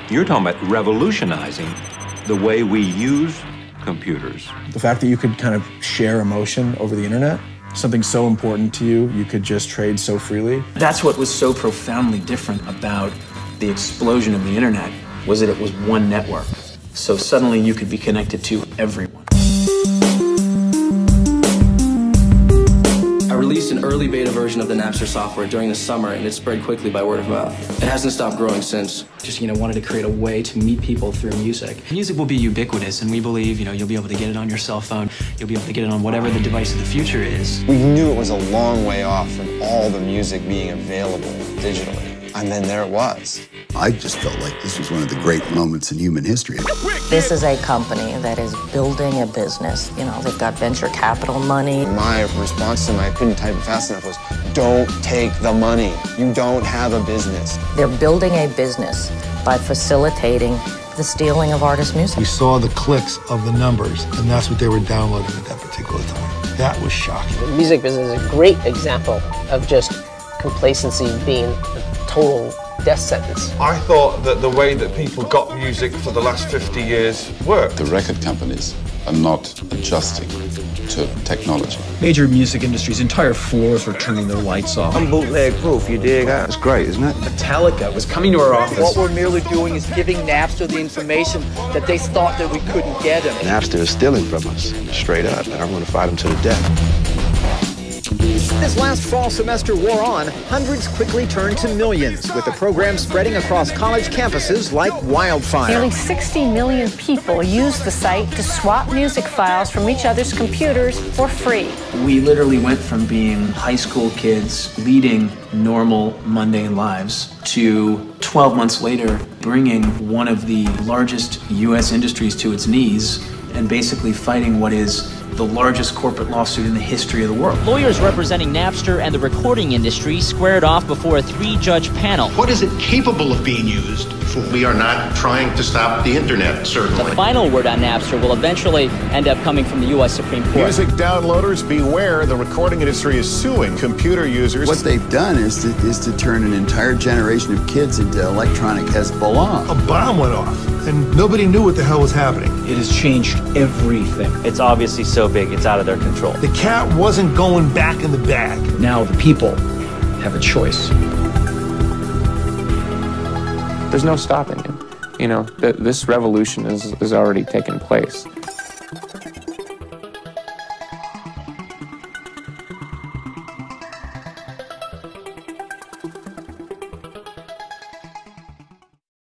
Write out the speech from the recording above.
You're talking about revolutionizing the way we use computers. The fact that you could kind of share emotion over the internet, something so important to you, you could just trade so freely. That's what was so profoundly different about the explosion of the internet, was that it was one network. So suddenly you could be connected to everyone. I released an early beta version of the Napster software during the summer, and it spread quickly by word of mouth. It hasn't stopped growing since. Just, wanted to create a way to meet people through music. Music will be ubiquitous, and we believe, you'll be able to get it on your cell phone. You'll be able to get it on whatever the device of the future is. We knew it was a long way off from all the music being available digitally. And then there it was. I just felt like this was one of the great moments in human history. This is a company that is building a business. They've got venture capital money. My response to them, I couldn't type it fast enough, was, don't take the money. You don't have a business. They're building a business by facilitating the stealing of artist music. We saw the clicks of the numbers, and that's what they were downloading at that particular time. That was shocking. The music business is a great example of just complacency being a total death sentence. I thought that the way that people got music for the last 50 years worked. The record companies are not adjusting to technology. Major music industries, entire floors were turning their lights off. I'm bootleg proof, you dig? That's great, isn't it? Metallica was coming to our office. What we're merely doing is giving Napster the information that they thought that we couldn't get them. Napster is stealing from us, straight up, and I'm going to fight them to the death. As last fall semester wore on, hundreds quickly turned to millions, with the program spreading across college campuses like wildfire. Nearly 60 million people use the site to swap music files from each other's computers for free. We literally went from being high school kids leading normal, mundane lives to 12 months later bringing one of the largest U.S. industries to its knees and basically fighting what is the largest corporate lawsuit in the history of the world. Lawyers representing Napster and the recording industry squared off before a 3-judge panel. What is it capable of being used for? We are not trying to stop the internet, certainly. The final word on Napster will eventually end up coming from the U.S. Supreme Court. Music downloaders, beware. The recording industry is suing computer users. What they've done is to turn an entire generation of kids into electronic Hezbollah. A bomb went off, and nobody knew what the hell was happening. It has changed everything. It's obviously so big, it's out of their control. The cat wasn't going back in the bag. Now the people have a choice. There's no stopping it. This revolution is already taken place.